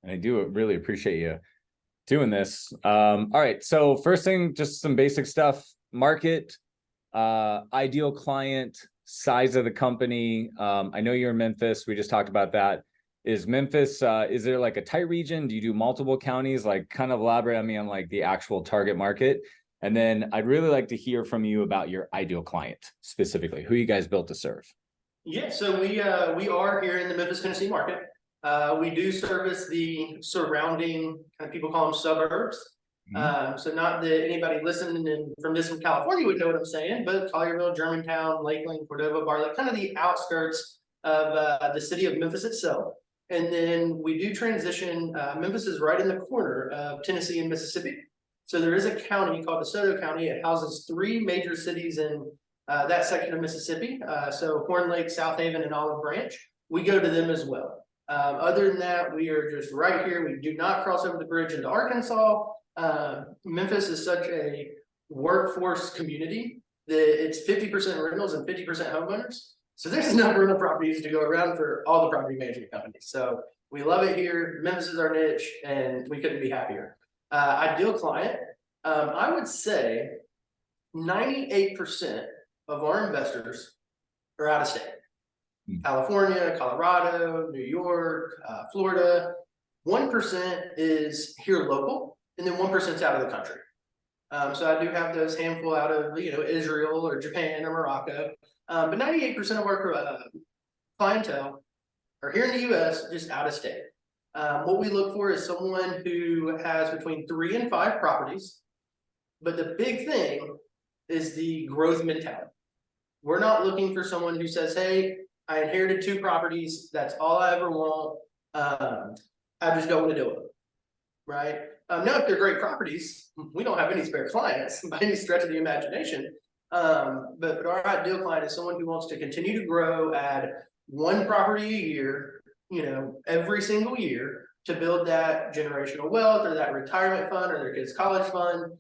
And I do really appreciate you doing this. All right. So first thing, just some basic stuff. Market, ideal client, size of the company. I know you're in Memphis. We just talked about that. Is Memphis, is there like a tight region? Do you do multiple counties? Like kind of elaborate on me on like the actual target market. And then I'd really like to hear from you about your ideal client specifically, who you guys built to serve. Yeah, so we are here in the Memphis, Tennessee market. We do service the surrounding kind of people call them suburbs. So not that anybody listening from distant California would know what I'm saying, but Collierville, Germantown, Lakeland, Cordova, Bartlett, kind of the outskirts of the city of Memphis itself. And then we do transition. Memphis is right in the corner of Tennessee and Mississippi. So there is a county called DeSoto County. It houses three major cities in that section of Mississippi. So Horn Lake, South Haven, and Olive Branch. We go to them as well. Other than that, we are just right here. We do not cross over the bridge into Arkansas. Memphis is such a workforce community that it's 50% rentals and 50% homeowners. So there's enough rental properties to go around for all the property management companies. So we love it here. Memphis is our niche, and we couldn't be happier. Ideal client, I would say 98% of our investors are out of state. California, Colorado, New York, Florida. 1% is here local, and then 1% is out of the country. So I do have those handful out of Israel or Japan or Morocco. But 98% of our clientele are here in the US, just out of state. What we look for is someone who has between 3 and 5 properties. But the big thing is the growth mentality. We're not looking for someone who says, hey, I inherited 2 properties. That's all I ever want. I just don't want to do it. Right. Now, if they're great properties, we don't have any spare clients by any stretch of the imagination. But our ideal client is someone who wants to continue to grow, add 1 property a year, every single year to build that generational wealth or that retirement fund or their kids' college fund.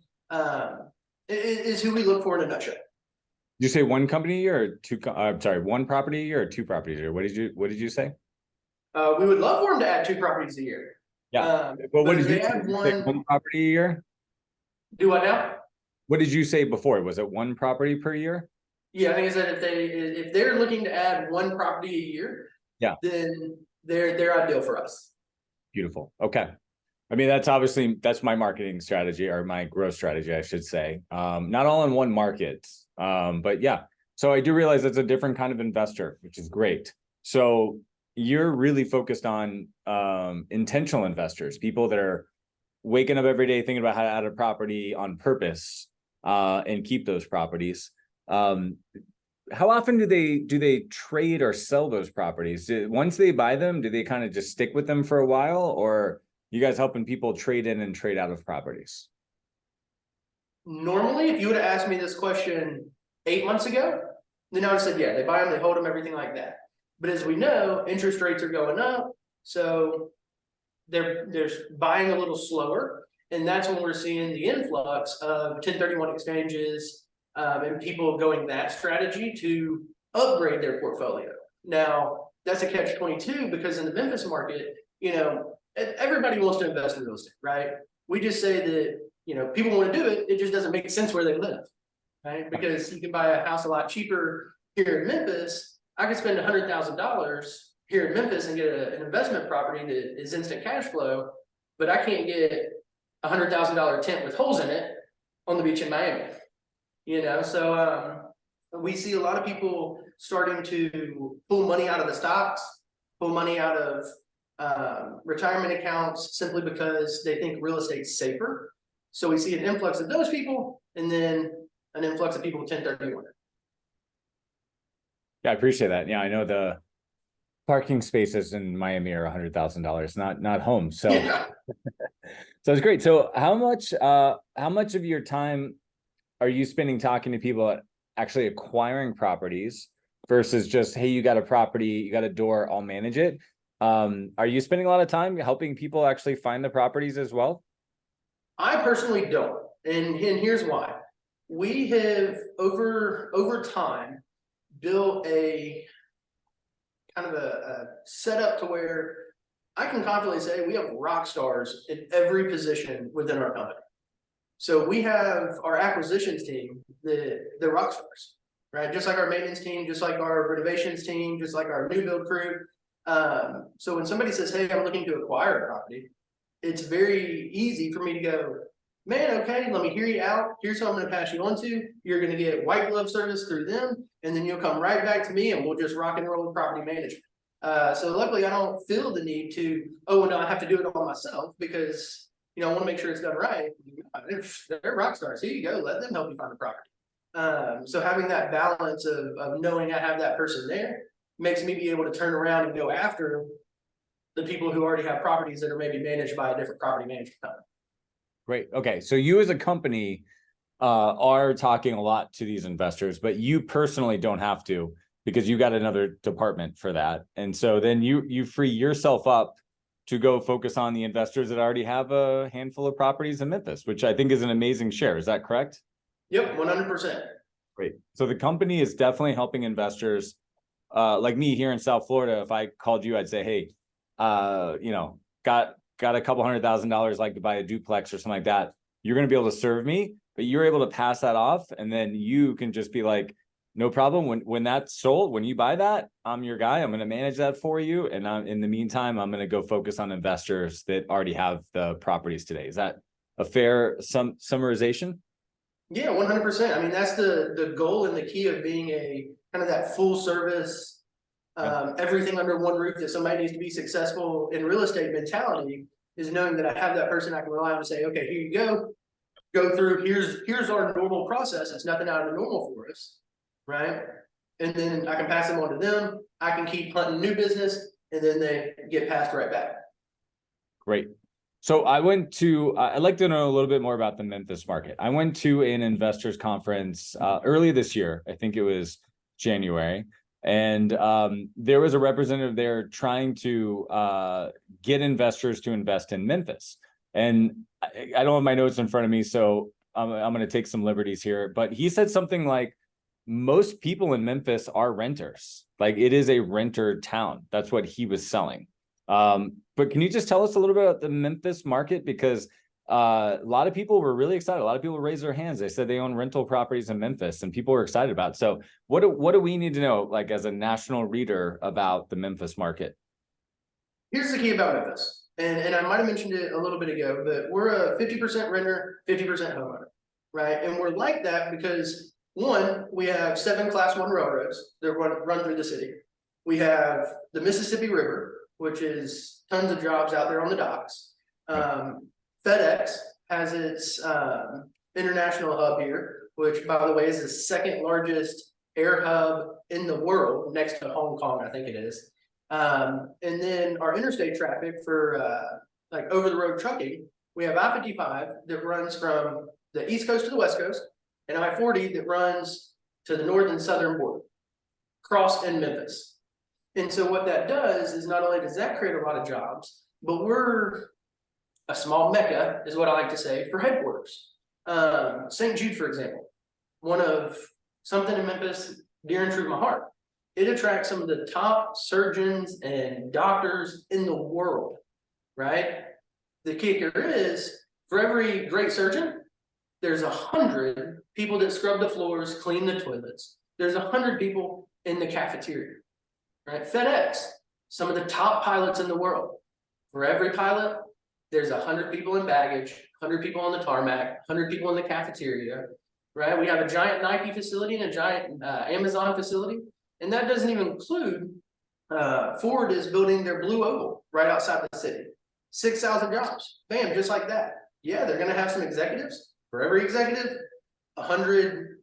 Is who we look for in a nutshell. Did you say 1 company a year or 2? Sorry, 1 property a year or 2 properties a year? What did you say? We would love for them to add 2 properties a year. Yeah. Well, what did you say? 1 property a year? Do what now? What did you say before? Was it 1 property per year? Yeah, I think I said if they're looking to add 1 property a year, yeah, then they're ideal for us. Beautiful. Okay. I mean, that's my marketing strategy, or my growth strategy, I should say. Not all in one market, but yeah. So I do realize it's a different kind of investor, which is great. So you're really focused on intentional investors, people that are waking up every day thinking about how to add a property on purpose and keep those properties. How often do they trade or sell those properties? Once they buy them, do they kind of just stick with them for a while, or you guys helping people trade in and trade out of properties? Normally, if you would have asked me this question 8 months ago, then I would have said, yeah, they buy them, they hold them, everything like that. But as we know, interest rates are going up, so they're buying a little slower, and that's when we're seeing the influx of 1031 exchanges and people going that strategy to upgrade their portfolio. Now, that's a catch-22 because in the Memphis market, everybody wants to invest in real estate, right? We just say that, people want to do it. It just doesn't make sense where they live, right? Because you can buy a house a lot cheaper here in Memphis. I could spend $100,000 here in Memphis and get an investment property that is instant cash flow, but I can't get a $100,000 tent with holes in it on the beach in Miami. So we see a lot of people starting to pull money out of the stocks, pull money out of retirement accounts simply because they think real estate's safer. So we see an influx of those people, and then an influx of people with 1031. Yeah, I appreciate that. Yeah, I know the parking spaces in Miami are $100,000, not homes. So, yeah. So it's great. So how much of your time are you spending talking to people actually acquiring properties versus just, hey, you got a property, you got a door, I'll manage it? Are you spending a lot of time helping people actually find the properties as well? I personally don't, and here's why. We have over time built a kind of a setup to where I can confidently say we have rock stars in every position within our company. So we have our acquisitions team, the rock stars, right? Just like our maintenance team, just like our renovations team, just like our new build crew. So when somebody says, hey, I'm looking to acquire a property, it's very easy for me to go, man, okay, let me hear you out. Here's who I'm going to pass you on to. You're going to get white glove service through them, and then you'll come right back to me and we'll just rock and roll with property management. So luckily I don't feel the need to, oh, no, I have to do it all myself because, I want to make sure it's done right. They're rock stars. Here you go. Let them help you find a property. So having that balance of knowing I have that person there makes me be able to turn around and go after the people who already have properties that are maybe managed by a different property management company. Great. Okay. So you as a company are talking a lot to these investors, but you personally don't have to because you got another department for that. And so then you free yourself up to go focus on the investors that already have a handful of properties in Memphis, which I think is an amazing share. Is that correct? Yep, 100%. Great. So the company is definitely helping investors like me here in South Florida. If I called you, I'd say, hey, got a couple $100,000 like to buy a duplex or something like that. You're going to be able to serve me, but you're able to pass that off. And then you can just be like, no problem. When that's sold, when you buy that, I'm your guy. I'm going to manage that for you. And in the meantime, I'm going to go focus on investors that already have the properties today. Is that a fair summarization? Yeah, 100%. I mean, that's the goal and the key of being a kind of that full service, everything under one roof that somebody needs to be successful in real estate mentality is knowing that I have that person I can rely on to say, okay, here you go through, here's our normal process. That's nothing out of the normal for us. Right. And then I can pass them on to them. I can keep hunting new business and then they get passed right back. Great. So I'd like to know a little bit more about the Memphis market. I went to an investors conference early this year. I think it was January. And there was a representative there trying to get investors to invest in Memphis. And I don't have my notes in front of me, so I'm going to take some liberties here. But he said something like, most people in Memphis are renters. Like it is a renter town. That's what he was selling. But can you just tell us a little bit about the Memphis market? Because a lot of people were really excited. A lot of people raised their hands. They said they own rental properties in Memphis and people were excited about it. So what do we need to know, like as a national reader, about the Memphis market? Here's the key about Memphis. And I might have mentioned it a little bit ago, but we're a 50% renter, 50% homeowner, right? And we're like that because one, we have 7 Class 1 railroads that run through the city. We have the Mississippi River, which is tons of jobs out there on the docks. FedEx has its international hub here, which, by the way, is the 2nd largest air hub in the world, next to Hong Kong, I think it is. And then our interstate traffic for like over-the-road trucking, we have I-55 that runs from the East Coast to the West Coast, and I-40 that runs to the north and southern border, crossed in Memphis. And so what that does is not only does that create a lot of jobs, but we're a small mecca, is what I like to say, for headquarters. St. Jude, for example, one of something in Memphis dear and true to my heart. It attracts some of the top surgeons and doctors in the world, right? The kicker is, for every great surgeon, there's 100 people that scrub the floors, clean the toilets. There's 100 people in the cafeteria, right? FedEx, some of the top pilots in the world. For every pilot, there's 100 people in baggage, 100 people on the tarmac, 100 people in the cafeteria, right? We have a giant Nike facility and a giant Amazon facility. And that doesn't even include, Ford is building their Blue Oval right outside the city. 6,000 jobs, bam, just like that. Yeah, they're gonna have some executives. For every executive, 100,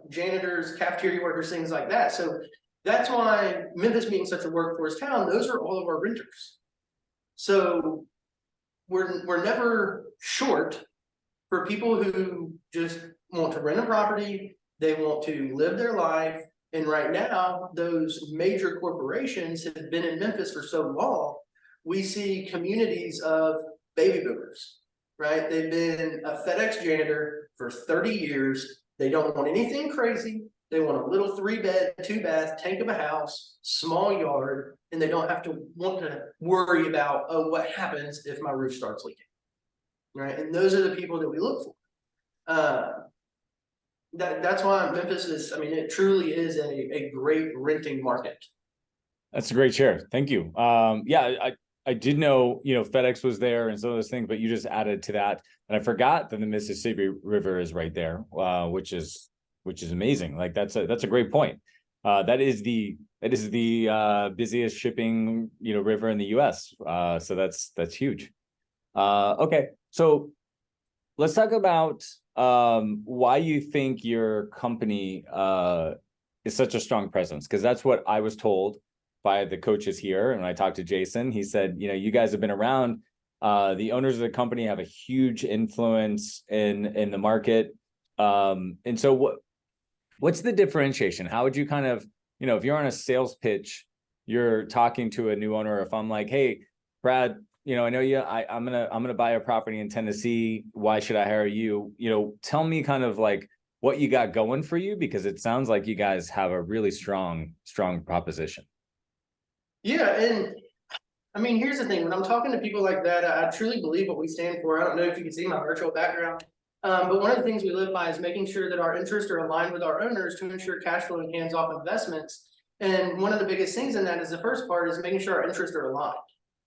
janitors, cafeteria workers, things like that. So that's why Memphis being such a workforce town, those are all of our renters. So we're never short for people who just want to rent a property, they want to live their life. And right now, those major corporations have been in Memphis for so long, we see communities of baby boomers. Right? They've been a FedEx janitor for 30 years. They don't want anything crazy. They want a little 3-bed, 2-bath, tank of a house, small yard, and they don't have to want to worry about, oh, what happens if my roof starts leaking, right? And those are the people that we look for. That's why Memphis is, I mean, it truly is a great renting market. That's a great share. Thank you. Yeah, I did know, FedEx was there and some of those things, but you just added to that. And I forgot that the Mississippi River is right there, which is amazing. Like that's a great point. That is the busiest shipping, river in the US. So that's huge. Okay. So let's talk about why you think your company is such a strong presence, because that's what I was told by the coaches here. And when I talked to Jason, he said, you guys have been around. The owners of the company have a huge influence in the market. And so what's the differentiation? How would you kind of, if you're on a sales pitch, you're talking to a new owner, if I'm like, hey, Brad, I know you, I'm gonna buy a property in Tennessee. Why should I hire you? Tell me kind of like what you got going for you, because it sounds like you guys have a really strong proposition. Yeah, and I mean, here's the thing. When I'm talking to people like that, I truly believe what we stand for. I don't know if you can see my virtual background, but one of the things we live by is making sure that our interests are aligned with our owners to ensure cash flow and hands-off investments. And one of the biggest things in that is the first part is making sure our interests are aligned,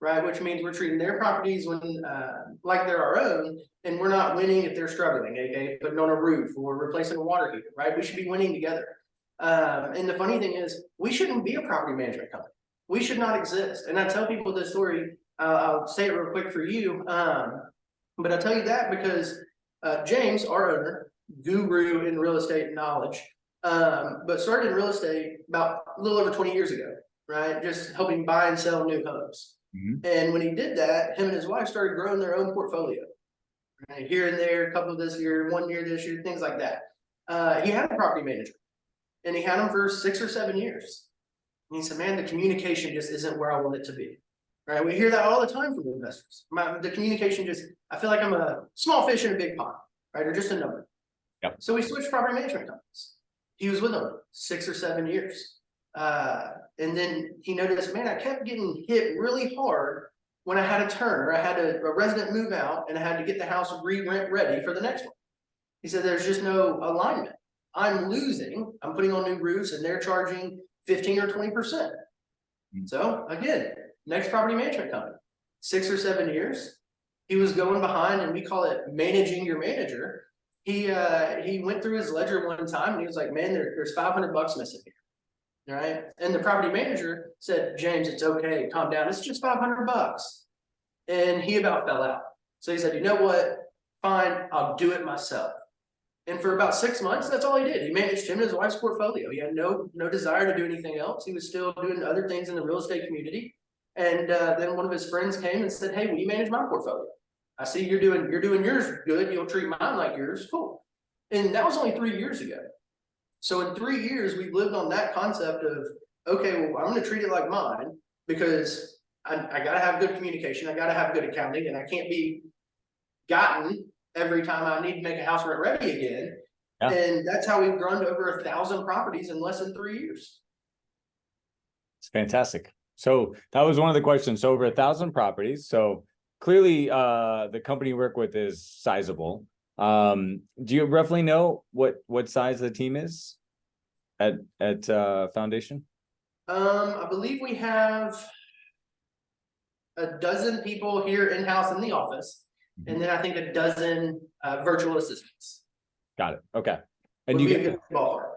right? Which means we're treating their properties like they're our own, and we're not winning if they're struggling, aka putting on a roof or replacing a water heater, right? We should be winning together. And the funny thing is, we shouldn't be a property management company. We should not exist. And I tell people this story, I'll say it real quick for you. But I tell you that because James, our owner, guru in real estate knowledge, but started in real estate about a little over 20 years ago, right? Just helping buy and sell new homes. Mm-hmm. And when he did that, him and his wife started growing their own portfolio, right? Here and there, a couple this year, 1 year this year, things like that. He had a property manager, and he had him for 6 or 7 years. And he said, man, the communication just isn't where I want it to be, right? We hear that all the time from investors. The communication I feel like I'm a small fish in a big pond, right? Or just a number. Yep. So we switched property management companies. He was with them 6 or 7 years. And then he noticed, man, I kept getting hit really hard when I had a turn, or I had a resident move out and I had to get the house re-rent ready for the next one. He said, there's just no alignment. I'm losing, I'm putting on new roofs and they're charging 15 or 20%. So again, next property management company, 6 or 7 years, he was going behind, and we call it managing your manager. He went through his ledger one time and he was like, man, there's $500 missing here, right? And the property manager said, James, it's okay, calm down, it's just $500. And he about fell out. So he said, you know what, fine, I'll do it myself. And for about 6 months, that's all he did. He managed him and his wife's portfolio. He had no desire to do anything else. He was still doing other things in the real estate community. And then one of his friends came and said, hey, will you manage my portfolio? I see you're doing yours good. You'll treat mine like yours. Cool. And that was only 3 years ago. So in 3 years, we've lived on that concept of, okay, well, I'm going to treat it like mine, because I got to have good communication. I got to have good accounting, and I can't be gotten every time I need to make a house rent ready again. Yeah. And that's how we've grown to over 1,000 properties in less than 3 years. It's fantastic. So that was one of the questions. So over 1,000 properties. So clearly the company you work with is sizable. Do you roughly know what size the team is at Foundation? I believe we have a dozen people here in-house in the office. And then I think a dozen virtual assistants. Got it. Okay. And you get ballpark.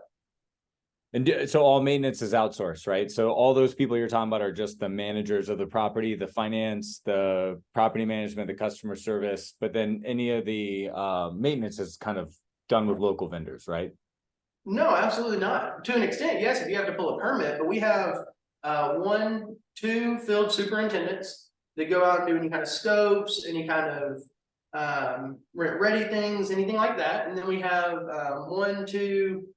And so all maintenance is outsourced, right? So all those people you're talking about are just the managers of the property, the finance, the property management, the customer service, but then any of the maintenance is kind of done with local vendors, right? No, absolutely not. To an extent, yes, if you have to pull a permit, but we have 1, 2 field superintendents. They go out and do any kind of scopes, any kind of rent ready things, anything like that. And then we have 1, 2,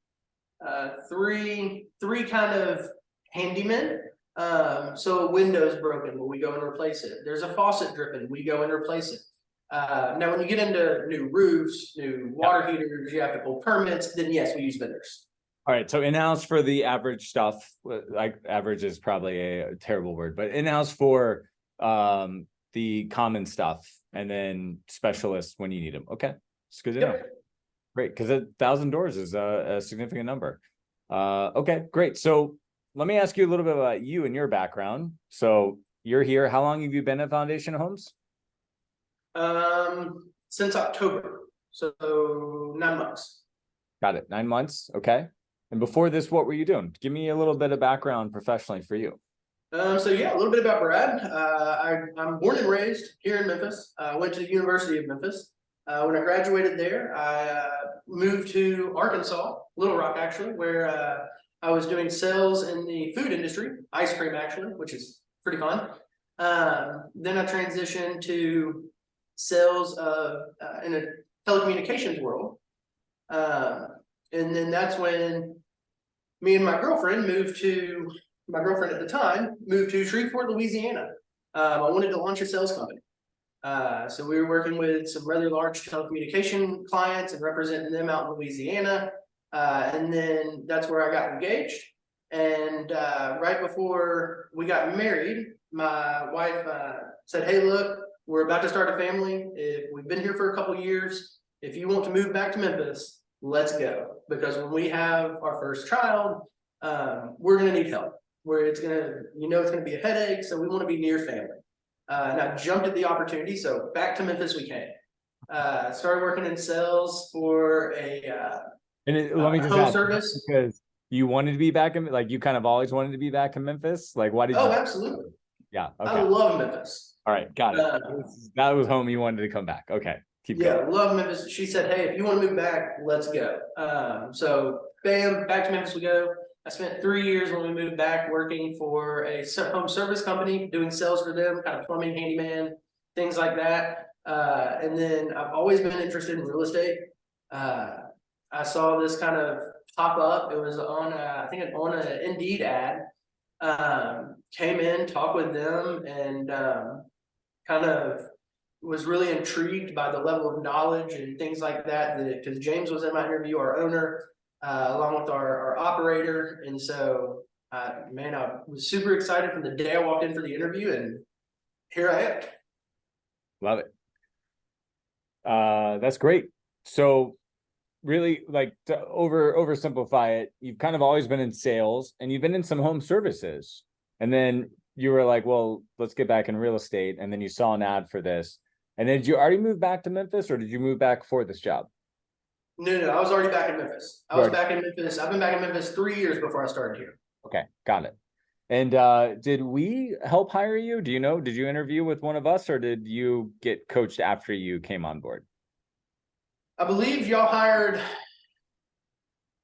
3 kind of handymen. So a window's broken, well, we go and replace it. There's a faucet dripping, we go and replace it. Now, when you get into new roofs, new water heaters, you have to pull permits, then yes, we use vendors. All right, so in-house for the average stuff, like average is probably a terrible word, but in-house for the common stuff, and then specialists when you need them. Okay, it's good to know. Yep. Great, because 1,000 doors is a significant number. Okay, great. So let me ask you a little bit about you and your background. So you're here. How long have you been at Foundation Homes? Since October, so 9 months. Got it. 9 months. Okay. And before this, what were you doing? Give me a little bit of background professionally for you. So yeah, a little bit about Brad. I'm born and raised here in Memphis. I went to the University of Memphis. When I graduated there, I moved to Arkansas, Little Rock actually, where I was doing sales in the food industry, ice cream actually, which is pretty fun. Then I transitioned to sales in a telecommunications world. And then that's when me and my girlfriend at the time moved to Shreveport, Louisiana. I wanted to launch a sales company. So we were working with some rather large telecommunication clients and representing them out in Louisiana. And then that's where I got engaged. And right before we got married, my wife said, "Hey, look, we're about to start a family. We've been here for a couple years. If you want to move back to Memphis, let's go. Because when we have our first child, we're going to need help. It's going to be a headache. So we want to be near family." And I jumped at the opportunity. So back to Memphis we came. Started working in sales for Let me just home ask, service. because you wanted to be back in, like you kind of always wanted to be back in Memphis. Like, why did you? Oh, absolutely. Yeah. I Okay. love Memphis. All right. Got it. That was home. You wanted to come back. Okay. Keep going. Yeah, love Memphis. She said, "Hey, if you want to move back, let's go." So bam, back to Memphis we go. I spent 3 years when we moved back working for a home service company, doing sales for them, kind of plumbing, handyman, things like that. And then I've always been interested in real estate. I saw this kind of pop up. It was on, I think on an Indeed ad. Came in, talked with them, and kind of was really intrigued by the level of knowledge and things like that, because James was in my interview, our owner, along with our operator. And so, man, I was super excited from the day I walked in for the interview, and here I am. Love it. That's great. So really, like, to oversimplify it, you've kind of always been in sales and you've been in some home services. And then you were like, well, let's get back in real estate. And then you saw an ad for this. And then did you already move back to Memphis, or did you move back for this job? No, I was already back in Memphis. I was back in Memphis. I've been back in Memphis 3 years before I started here. Okay, got it. And did we help hire you? Do you know, did you interview with one of us, or did you get coached after you came on board? I believe y'all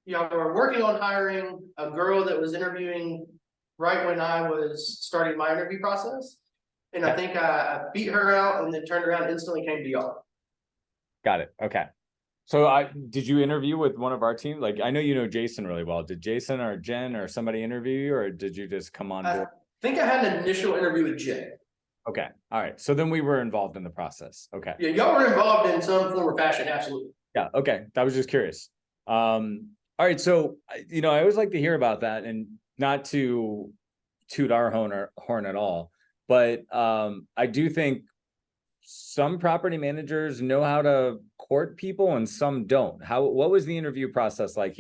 were working on hiring a girl that was interviewing right when I was starting my interview process. And I think I beat her out and then turned around and instantly came to y'all. Got it. Okay. So did you interview with one of our team? Like, I know you know Jason really well. Did Jason or Jen or somebody interview you, or did you just come on board? I think I had an initial interview with Jen. Okay. All right. So then we were involved in the process. Okay. Yeah, y'all were involved in some form or fashion. Absolutely. Yeah. Okay. I was just curious. All right. So, I always like to hear about that, and not to toot our horn at all, but I do think some property managers know how to court people and some don't. What was the interview process like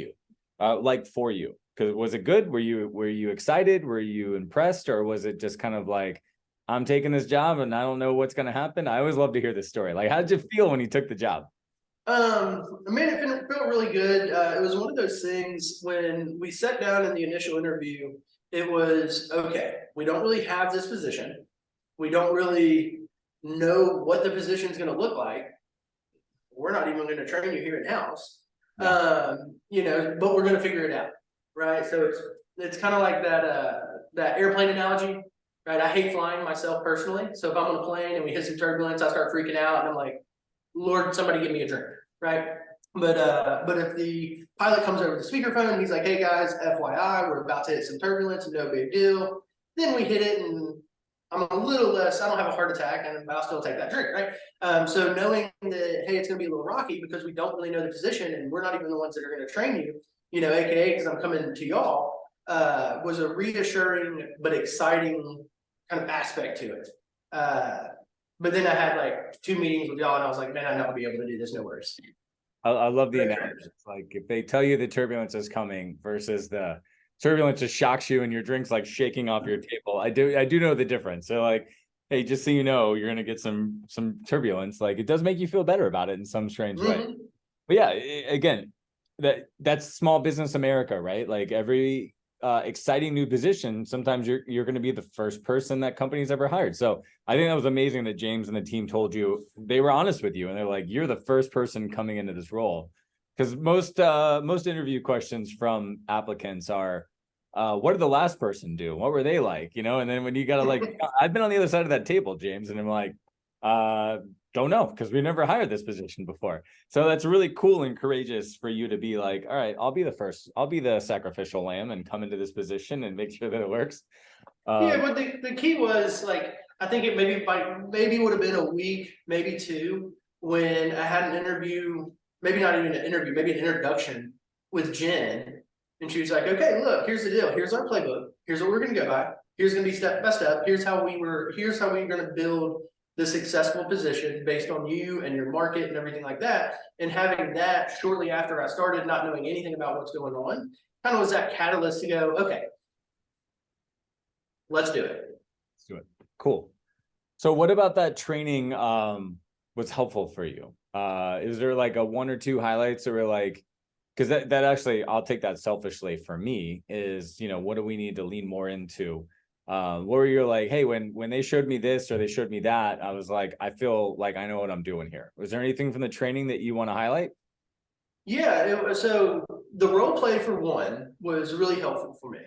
for you? Because was it good? Were you excited? Were you impressed? Or was it just kind of like, I'm taking this job and I don't know what's going to happen? I always love to hear this story. Like, how did you feel when you took the job? I mean, it felt really good. It was one of those things when we sat down in the initial interview, it was, okay, we don't really have this position. We don't really know what the position is going to look like. We're not even going to train you here in-house. But we're going to figure it out. Right. So it's kind of like that airplane analogy. Right. I hate flying myself personally. So if I'm on a plane and we hit some turbulence, I start freaking out and I'm like, Lord, somebody give me a drink. Right. But if the pilot comes over the speakerphone and he's like, "Hey guys, FYI, we're about to hit some turbulence, no big deal." Then we hit it and I'm a little less, I don't have a heart attack, and I'll still take that drink, right? So knowing that, hey, it's gonna be a little rocky because we don't really know the position and we're not even the ones that are gonna train you, AKA because I'm coming to y'all, was a reassuring but exciting kind of aspect to it. But then I had like 2 meetings with y'all, and I was like, man, I'm not gonna be able to do this. No worries. I love the Right. analogy. It's like if they tell you the turbulence is coming versus the turbulence just shocks you and your drink's like shaking off your table. I do know the difference. So like, hey, just so you know, you're gonna get some turbulence. Like it does make you feel better about it in some strange way. Mhm. But yeah, again, that's small business America, right? Like every exciting new position, sometimes you're going to be the first person that company's ever hired. So I think that was amazing that James and the team told you, they were honest with you, and they're like, you're the first person coming into this role. Because most interview questions from applicants are, what did the last person do? What were they like? And then when you gotta like, I've been on the other side of that table, James, and I'm like, don't know, because we never hired this position before. So that's really cool and courageous for you to be like, all right, I'll be the sacrificial lamb and come into this position and make sure that it works. Yeah, but the key was like, I think it maybe would have been a week, maybe 2, when I had an interview, maybe not even an interview, maybe an introduction with Jen. And she was like, okay, look, here's the deal. Here's our playbook. Here's what we're gonna go by. Here's gonna be step by step. Here's how we're gonna build the successful position based on you and your market and everything like that. And having that shortly after I started, not knowing anything about what's going on, kind of was that catalyst to go, okay, let's do it. Let's do it. Cool. So what about that training was helpful for you? Is there like a 1 or 2 highlights that were like, because that actually, I'll take that selfishly for me, is, what do we need to lean more into? Where you're like, hey, when they showed me this or they showed me that, I was like, I feel like I know what I'm doing here. Was there anything from the training that you want to highlight? Yeah, so the role play for one was really helpful for me.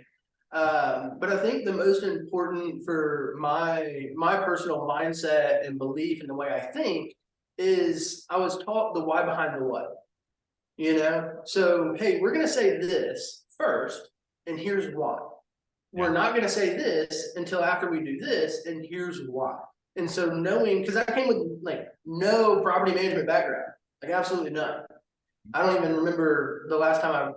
But I think the most important for my personal mindset and belief in the way I think is I was taught the why behind the what. So hey, we're gonna say this first, and here's why. We're not gonna say this until after we do this, and here's why. And so knowing, because I came with like no property management background, like absolutely none. I don't even remember the last time I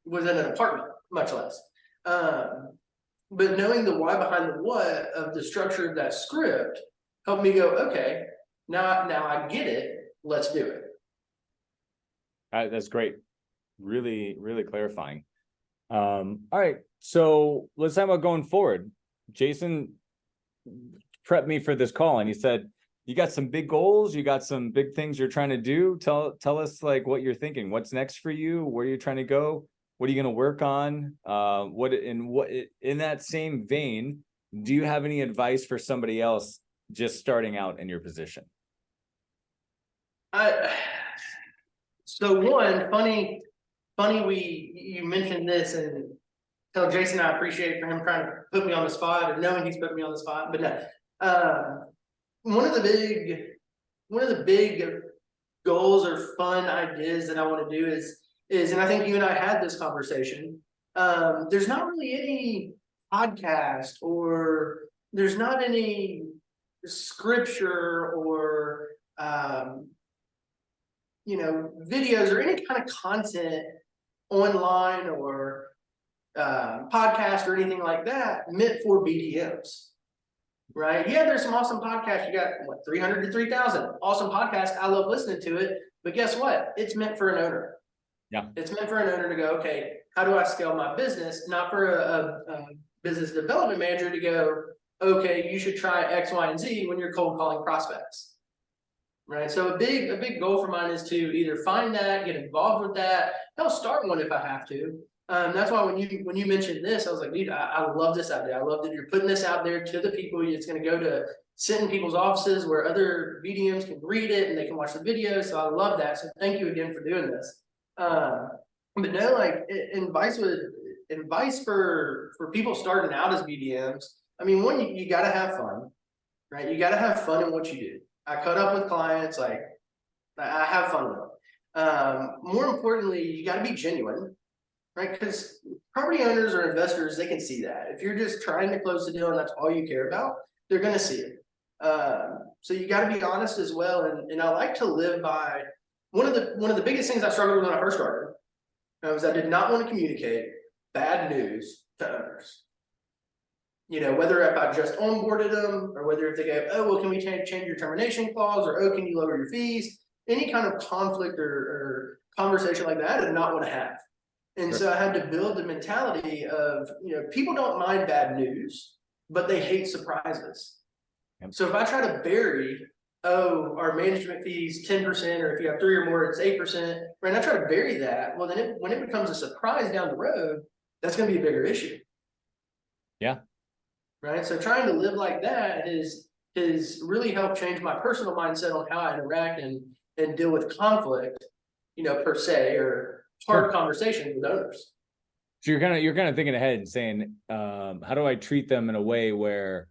was in an apartment, much less. But knowing the why behind the what of the structure of that script helped me go, okay, now I get it. Let's do it. That's great. Really, really clarifying. All right. So let's talk about going forward. Jason prepped me for this call and he said, you got some big goals, you got some big things you're trying to do. Tell us like what you're thinking. What's next for you? Where are you trying to go? What are you going to work on? What in that same vein, do you have any advice for somebody else just starting out in your position? So one funny you mentioned this, and tell Jason I appreciate for him trying to put me on the spot or knowing he's putting me on the spot. But no, one of the big goals or fun ideas that I want to do is, and I think you and I had this conversation. There's not really any podcast or there's not any scripture or videos or any kind of content online or podcast or anything like that meant for BDMs. Right? Yeah, there's some awesome podcasts. You got 300 to 3,000 awesome podcasts. I love listening to it. But guess what? It's meant for an owner. Yeah. It's meant for an owner to go, okay, how do I scale my business? Not for a business development manager to go, okay, you should try X, Y, and Z when you're cold calling prospects. Right. So a big goal for mine is to either find that, get involved with that. I'll start one if I have to. That's why when you mentioned this, I was like, dude, I love this idea. I love that you're putting this out there to the people. It's going to go to sit in people's offices where other BDMs can read it and they can watch the video. So I love that. So thank you again for doing this. But no, like advice for people starting out as BDMs. I mean, one, you got to have fun, right? You got to have fun in what you do. I cut up with clients, like I have fun with them. More importantly, you got to be genuine. Right, because property owners or investors, they can see that. If you're just trying to close the deal and that's all you care about, they're going to see it. So you got to be honest as well. And I like to live by one of the biggest things I struggled with when I first started. was I did not want to communicate bad news to owners. You know, whether if I just onboarded them or whether if they go, oh, well, can we change your termination clause, or, oh, can you lower your fees? Any kind of conflict or conversation like that I did not want to have. And Sure. so I had to build the mentality of, you know, people don't mind bad news, but they hate surprises. Yep. So if I try to bury, oh, our management fees 10%, or if you have 3 or more, it's 8%, right? And I try to bury that. Well, then when it becomes a surprise down the road, that's going to be a bigger issue. Yeah. Right. So trying to live like that has really helped change my personal mindset on how I interact and deal with conflict, you know, per se, or hard conversations with owners. So you're kind of thinking ahead and saying, how do I treat them in a way where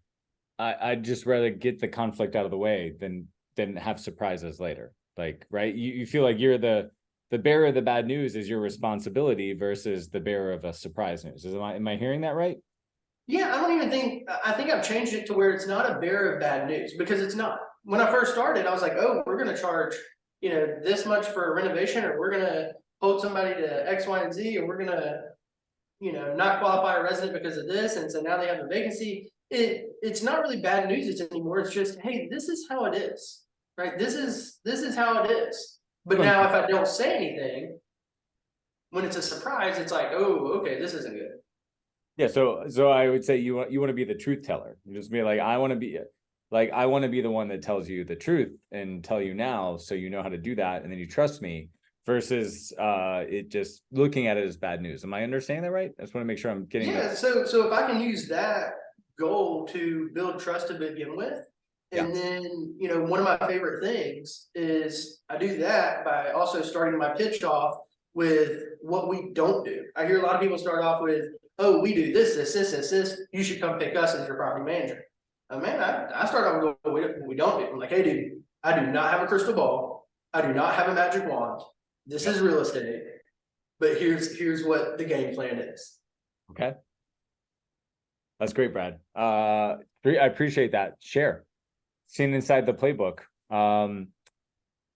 I'd just rather get the conflict out of the way than have surprises later. Like, right. You feel like you're the bearer of the bad news is your responsibility versus the bearer of a surprise news. Am I hearing that right? Yeah, I think I've changed it to where it's not a bearer of bad news, because it's not. When I first started, I was like, oh, we're going to charge, you know, this much for a renovation, or we're going to hold somebody to X, Y, and Z, or we're going to, you know, not qualify a resident because of this. And so now they have a vacancy. It's not really bad news anymore. It's just, hey, this is how it is, right? This is how it is. But now if I don't say anything, when it's a surprise, it's like, oh, okay, this isn't good. Yeah. So I would say you want to be the truth teller. You just be like, I want to be the one that tells you the truth and tell you now, so you know how to do that, and then you trust me, versus it just looking at it as bad news. Am I understanding that right? I just want to make sure I'm getting that. So if I can use that goal to build trust to begin with, and then, you know, one of my favorite things is I do that by also starting my pitch off with what we don't do. I hear a lot of people start off with, oh, we do this. You should come pick us as your property manager. Man, I start off with what we don't do. I'm like, hey, dude, I do not have a crystal ball. I do not have a magic wand. This is real estate. But here's what the game plan is. Okay. That's great, Brad. I appreciate that. Share. Seeing inside the playbook.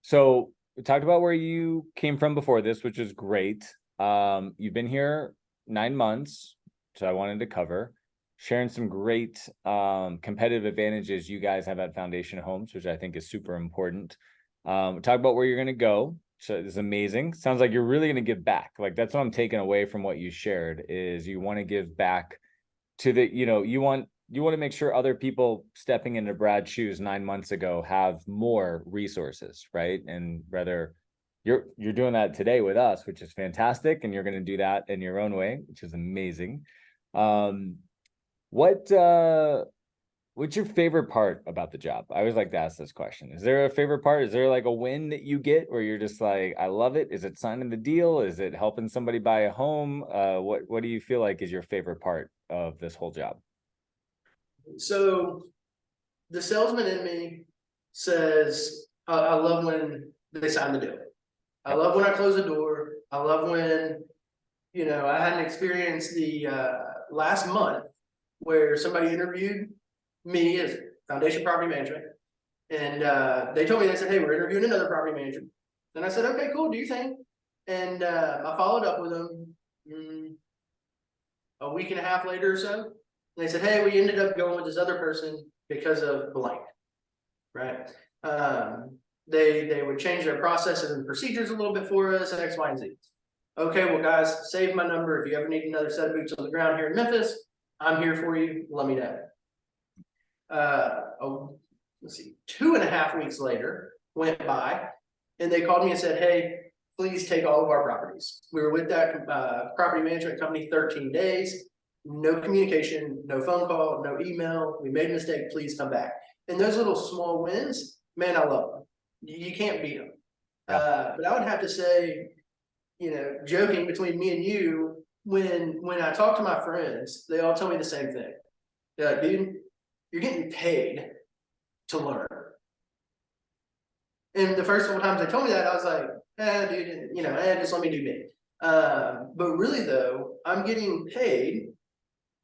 So we talked about where you came from before this, which is great. You've been here 9 months, so I wanted to cover sharing some great competitive advantages you guys have at Foundation Homes, which I think is super important. Talk about where you're going to go. So it's amazing. Sounds like you're really going to give back. Like, that's what I'm taking away from what you shared, is you want to give back to the, you know, you want to make sure other people stepping into Brad's shoes 9 months ago have more resources, right? And rather, you're doing that today with us, which is fantastic, and you're going to do that in your own way, which is amazing. What's your favorite part about the job? I always like to ask this question. Is there a favorite part? Is there like a win that you get where you're just like, I love it? Is it signing the deal? Is it helping somebody buy a home? What do you feel like is your favorite part of this whole job? So the salesman in me says, I love when they sign the deal. I love when I close the door. I love when, you know, I had an experience the last month where somebody interviewed me as Foundation Property Management, and they told me, they said, hey, we're interviewing another property manager. And I said, okay, cool, do you think? And I followed up with them a week and a half later or so. And they said, hey, we ended up going with this other person because of blank, right? They would change their processes and procedures a little bit for us, and X, Y, and Z. Okay, well, guys, save my number. If you ever need another set of boots on the ground here in Memphis, I'm here for you. Let me know. Let's see, 2.5 weeks later went by, and they called me and said, hey, please take all of our properties. We were with that property management company 13 days, no communication, no phone call, no email. We made a mistake, please come back. And those little small wins, man, I love them. You can't beat them. But I would have to say, you know, joking between me and you, when I talk to my friends, they all tell me the same thing. They're like, dude, you're getting paid to learn. And the first couple times they told me that, I was like, dude, you know, just let me do me. But really though, I'm getting paid,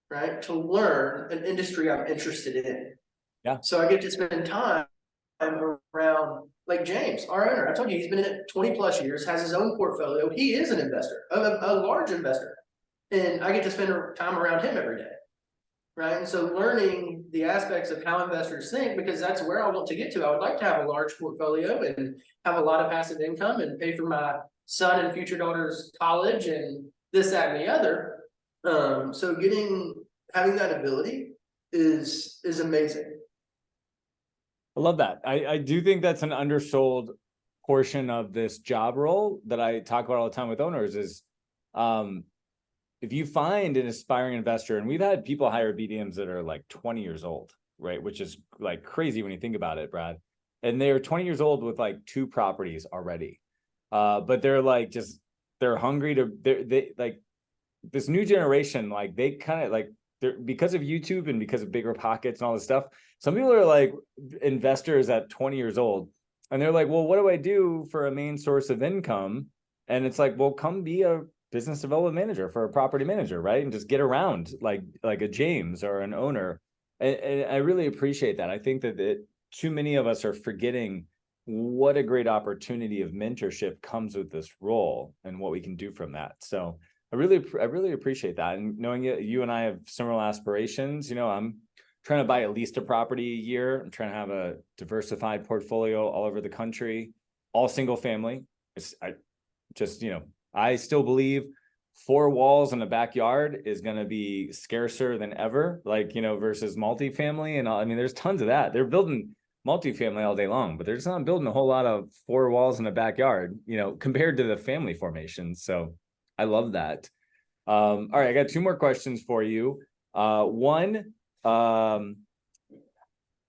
right, to learn an industry I'm interested in. Yeah. So I get to spend time around like James, our owner. I told you he's been in it 20 plus years, has his own portfolio. He is an investor, a large investor. And I get to spend time around him every day. Right. And so learning the aspects of how investors think, because that's where I want to get to. I would like to have a large portfolio and have a lot of passive income and pay for my son and future daughter's college and this, that, and the other. So having that ability is amazing. I love that. I do think that's an undersold portion of this job role that I talk about all the time with owners is, if you find an aspiring investor, and we've had people hire BDMs that are like 20 years old, right? Which is like crazy when you think about it, Brad. And they're 20 years old with like 2 properties already. But they're like, they're hungry they like this new generation, like they kind of like, they're because of YouTube and because of bigger pockets and all this stuff. Some people are like investors at 20 years old and they're like, well, what do I do for a main source of income? And it's like, well, come be a business development manager for a property manager, right? And just get around like a James or an owner. And I really appreciate that. I think that too many of us are forgetting what a great opportunity of mentorship comes with this role and what we can do from that. So I really appreciate that. And knowing you and I have similar aspirations, I'm trying to buy at least a property a year. I'm trying to have a diversified portfolio all over the country, all single family. I still believe 4 walls in a backyard is going to be scarcer than ever, versus multifamily. And I mean, there's tons of that. They're building multifamily all day long, but they're just not building a whole lot of 4 walls in a backyard, compared to the family formations. So I love that. All right. I got 2 more questions for you. One,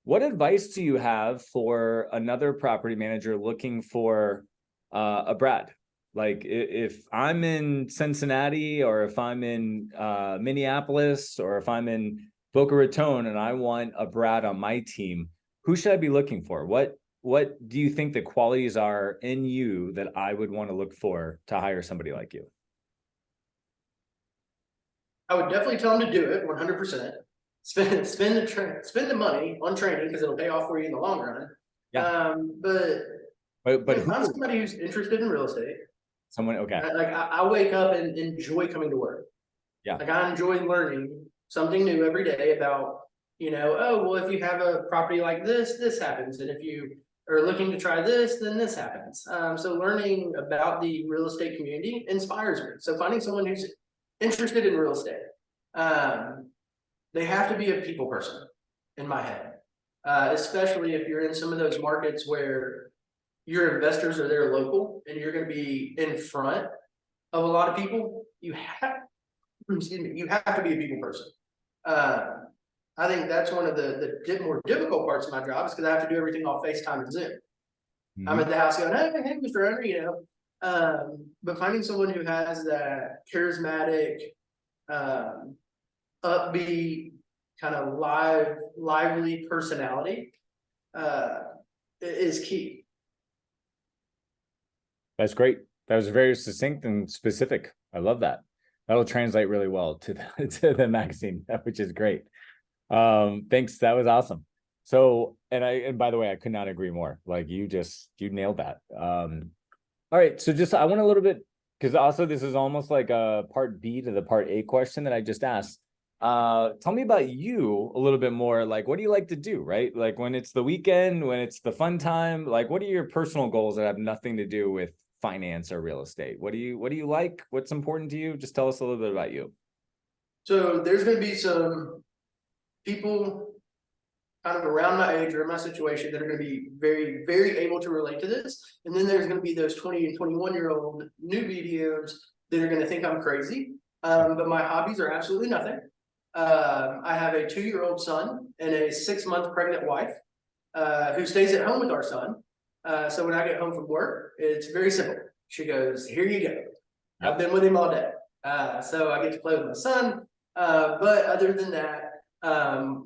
what advice do you have for another property manager looking for a Brad? Like if I'm in Cincinnati or if I'm in Minneapolis or if I'm in Boca Raton and I want a Brad on my team, who should I be looking for? What do you think the qualities are in you that I would want to look for to hire somebody like you? I would definitely tell them to do it 100%. Spend the money on training because it'll pay off for you in the long run. Yeah. But find somebody who's interested in real estate. Someone, okay. Like I wake up and enjoy coming to work. Yeah. Like I enjoy learning something new every day about, oh, well, if you have a property like this happens. And if you are looking to try this, then this happens. So learning about the real estate community inspires me. So finding someone who's interested in real estate, they have to be a people person in my head, especially if you're in some of those markets where your investors are there local and you're going to be in front of a lot of people. You have to be a people person. I think that's one of the more difficult parts of my job is because I have to do everything off FaceTime and Zoom. Mm-hmm. I'm at the house going, hey, Mr. Owner, but finding someone who has that charismatic, upbeat, kind of lively personality is key. That's great. That was very succinct and specific. I love that. That'll translate really well to the magazine, which is great. Thanks. That was awesome. So, and by the way, I could not agree more. Like you nailed that. All right. So I want a little bit, because also this is almost like a part B to the part A question that I just asked. Tell me about you a little bit more. Like, what do you like to do, right? Like when it's the weekend, when it's the fun time, like what are your personal goals that have nothing to do with finance or real estate? What do you like? What's important to you? Just tell us a little bit about you. So there's going to be some people kind of around my age or in my situation that are going to be very, very able to relate to this. And then there's going to be those 20 and 21-year-old new BDMs that are going to think I'm crazy. But my hobbies are absolutely nothing. I have a 2-year-old son and a 6-month pregnant wife who stays at home with our son. So when I get home from work, it's very simple. She goes, here you go. I've been with him all day. So I get to play with my son. But other than that,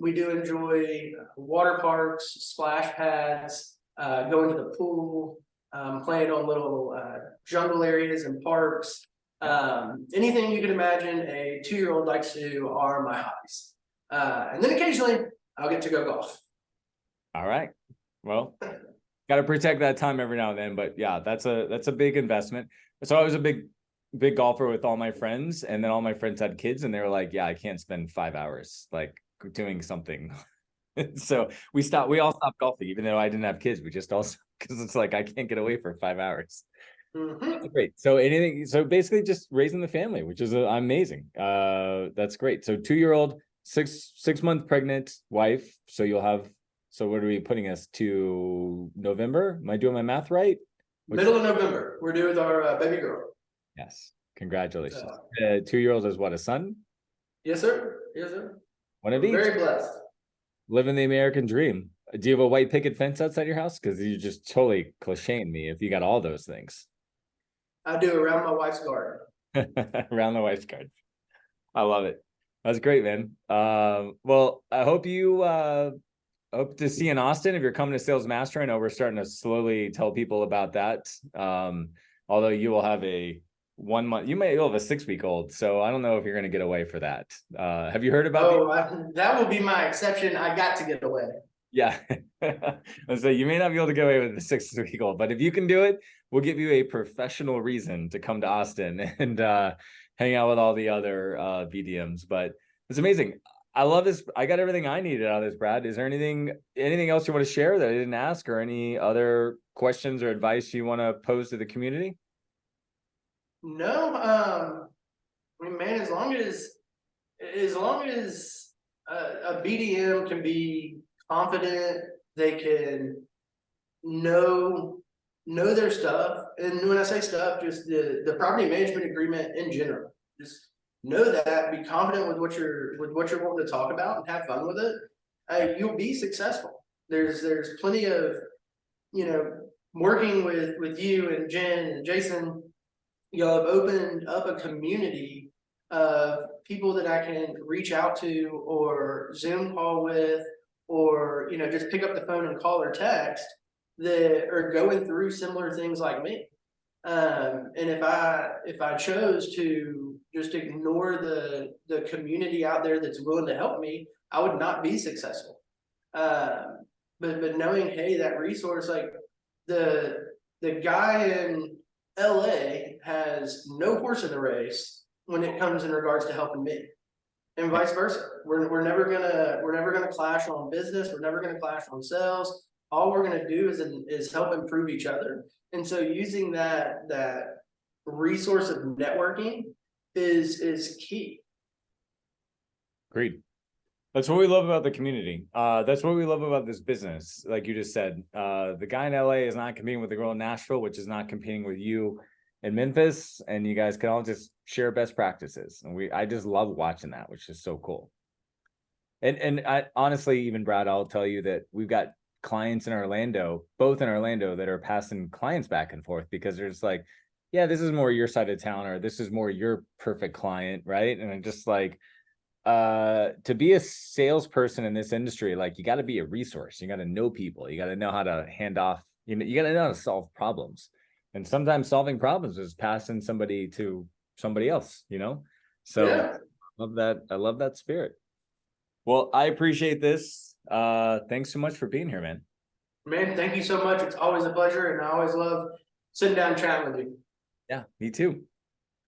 we do enjoy water parks, splash pads, going to the pool, playing on little jungle areas and parks. Anything you can imagine a 2-year-old likes to do are my hobbies. And then occasionally I'll get to go golf. All right. Well, got to protect that time every now and then, but yeah, that's a big investment. So I was a big golfer with all my friends, and then all my friends had kids, and they were like, yeah, I can't spend 5 hours like doing something. So we all stopped golfing, even though I didn't have kids. We just also, because it's like I can't get away for 5 hours. Mhm. Great. So basically just raising the family, which is amazing. That's great. So 2-year-old, 6 month pregnant wife. So you'll have, so what are we putting us to November? Am I doing my math right? Middle of November, we're due with our baby girl. Yes. Congratulations. So, 2-year-old is what, a son? yes, sir. Yes, sir. One of We're each. very blessed. Living the American dream. Do you have a white picket fence outside your house? Because you're just totally clichéing me if you got all those things. I do around my wife's garden. Around the wife's garden. I love it. That's great, man. Well, I hope you hope to see you in Austin if you're coming to Sales Master. I know we're starting to slowly tell people about that. Although you will have a 1 month, you'll have a 6-week-old, so I don't know if you're going to get away for that. Have you heard about? That will be my exception. I got to get away. Yeah. So you may not be able to get away with the 6-week-old, but if you can do it, we'll give you a professional reason to come to Austin and hang out with all the other BDMs. But it's amazing. I love this. I got everything I needed out of this, Brad. Is there anything else you want to share that I didn't ask, or any other questions or advice you want to pose to the community? No, I mean, man, as long as a BDM can be confident, they can know their stuff. And when I say stuff, just the property management agreement in general. Just know that, be confident with what you're wanting to talk about and have fun with it. You'll be successful. There's plenty of, working with you and Jen and Jason, y'all have opened up a community of people that I can reach out to or Zoom call with, or just pick up the phone and call or text, that are going through similar things like me. And if I chose to just ignore the community out there that's willing to help me, I would not be successful. But knowing, hey, that resource, like the guy in LA has no horse in the race when it comes in regards to helping me, and vice versa. We're never gonna clash on business. We're never gonna clash on sales. All we're gonna do is help improve each other. And so using that resource of networking is key. Agreed. That's what we love about the community. That's what we love about this business. Like you just said, the guy in LA is not competing with the girl in Nashville, which is not competing with you in Memphis, and you guys can all just share best practices. And I just love watching that, which is so cool. And I honestly, even Brad, I'll tell you that we've got clients in Orlando, both in Orlando, that are passing clients back and forth because they're just like, yeah, this is more your side of town, or this is more your perfect client, right? And I'm just like, to be a salesperson in this industry, like, you got to be a resource. You got to know people. You got to know how to hand off. You got to know how to solve problems. And sometimes solving problems is passing somebody to somebody else. So Yeah. I love that spirit. Well, I appreciate this. Thanks so much for being here, man. Man, thank you so much. It's always a pleasure, and I always love sitting down chatting with you. Yeah, me too.